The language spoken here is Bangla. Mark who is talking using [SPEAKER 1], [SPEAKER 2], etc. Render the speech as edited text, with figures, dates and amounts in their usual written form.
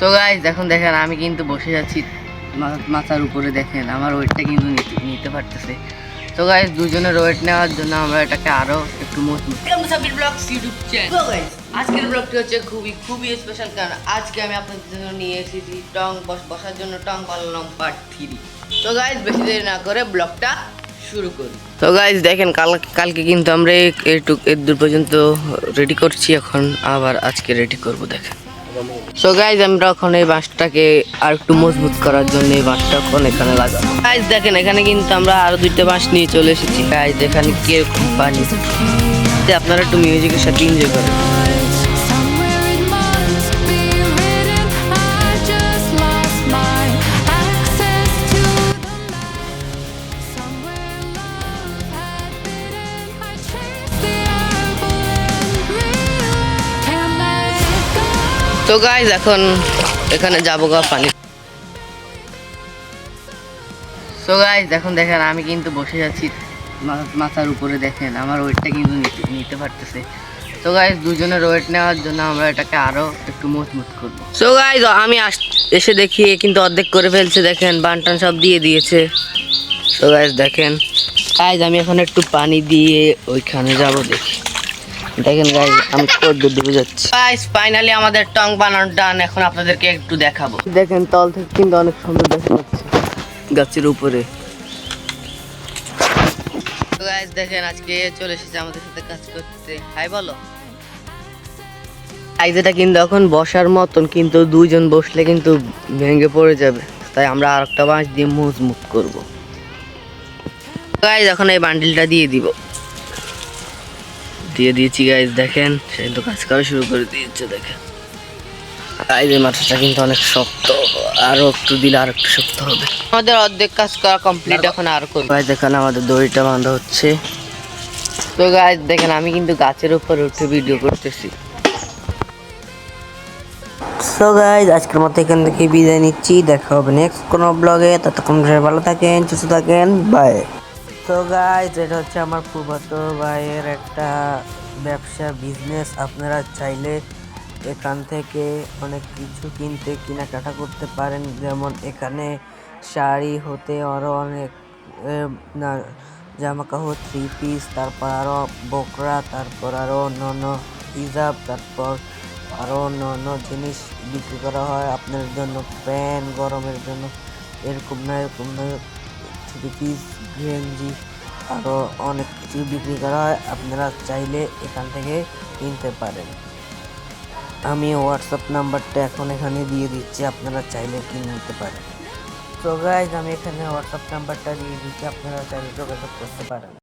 [SPEAKER 1] তো গাইস এখন দেখেন আমি কিন্তু বসে যাচ্ছি মাথার উপরে, দেখেন আমার ওয়েটটা কিন্তু নিতে পারতেছে। তো গাইস দুজনের ওয়েট নেওয়ার জন্য আমরা এটাকে আরো একটু মজবুত। Sabir blogs YouTube channel. তো গাইস আজকের ব্লগটি হচ্ছে খুবই স্পেশাল, কারণ আজকে আমি আপনাদের জন্য নিয়ে এসেছি বসার জন্য টং পালং পার্ট 3। তো গাইস বেশি দেরি না করে ব্লগটা শুরু করি। তো গাইস দেখেন কালকে কিন্তু আমরা এর দূর পর্যন্ত রেডি করছি, এখন আবার আজকে রেডি করব দেখেন। সো গাইজ আমরা এখন এই বাঁশটাকে আর একটু মজবুত করার জন্য এই বাঁশটা এখন এখানে লাগাবো। গাইজ দেখেন এখানে কিন্তু আমরা আরো 2টা বাঁশ নিয়ে চলে এসেছি। গাইজ এখানে কিরকম পানি, আপনারা একটু মিউজিকের সাথে এনজয় করেন। তো গাইজ এখন এখানে যাবো গা পানি। তো গাইজ এখন দেখেন আমি কিন্তু বসে যাচ্ছি মাথার উপরে, দেখেন আমার ওয়েটটা কিন্তু নিতে পারতেছে। তো গাইজ দুজনের ওয়েট নেওয়ার জন্য আমরা এটাকে আরো একটু মজবুত করবো। তো গাইজ আমি এসে দেখি কিন্তু অর্ধেক করে ফেলছে, দেখেন বানটান সব দিয়ে দিয়েছে। তো গাইজ দেখেন গাইজ আমি এখন একটু পানি দিয়ে ওইখানে যাবো, দেখি দেখেন গাইজ আমি কতদূর ডুবে যাচ্ছি। গাইজ ফাইনালি আমাদের টং বানানো ডান, এখন আপনাদেরকে একটু দেখাবো। দেখেন তল থেকে কিন্তু অনেক সুন্দর দেখা যাচ্ছে গাছের উপরে। তো গাইজ দেখেন আজকে চলে এসেছে আমাদের সাথে কাজ করতে। হাই বলো। গাইজ এটা কিন্তু এখন বসার মতন, কিন্তু দুইজন বসলে কিন্তু ভেঙে পড়ে যাবে, তাই আমরা আরেকটা বাঁশ দিয়ে মজবুত করবো। গাইজ এখন এই বান্ডিলটা দিয়ে দিয়েছি গাইজ, দেখেন সেই তো কাজ করা শুরু করে দিয়েছে। দেখেন গাইজ এই মাথাটা কিন্তু অনেক শক্ত, আরো একটু দিলে আর একটু শক্ত হবে। আমাদের অর্ধেক কাজ করা কমপ্লিট, এখন আর করবো। গাইজ দেখেন আমাদের দড়িটা বাঁধা হচ্ছে। তো গাইজ দেখেন আমি কিন্তু গাছের উপরে উঠে ভিডিও করতেছি।
[SPEAKER 2] সো গাইজ আজকের মতো এখান থেকে বিদায় নিচ্ছি, দেখা হবে নেক্সট কোনো ব্লগে। ততক্ষণ ভালো থাকেন, সুস্থ থাকেন, বাই। তো গাইজ এটা হচ্ছে আমার ফুফাতো ভাইয়ের একটা ব্যবসা বিজনেস। আপনারা চাইলে এখান থেকে অনেক কিছু কেনাকাটা করতে পারেন, যেমন এখানে শাড়ি হতে আরও অনেক জামা কাপড় 3 পিস, তারপর আরও বোকরা, তারপর আরও অন্য হিজাব, তারপর আরও অন্য জিনিস বিক্রি করা হয় আপনার জন্য। প্যান গরমের জন্য এরকম না 3 পিস গেঞ্জি আরও অনেক কিছু বিক্রি করা হয়, আপনারা চাইলে এখান থেকে কিনতে পারেন। আমি হোয়াটসঅ্যাপ নাম্বারটা এখন এখানে দিয়ে দিচ্ছি, আপনারা চাইলে কিনে নিতে পারেন। তো গাইজ আমি এখানে হোয়াটসঅ্যাপ নাম্বারটা দিয়ে দিচ্ছি, আপনারা চাইলে যোগাযোগ করতে পারেন।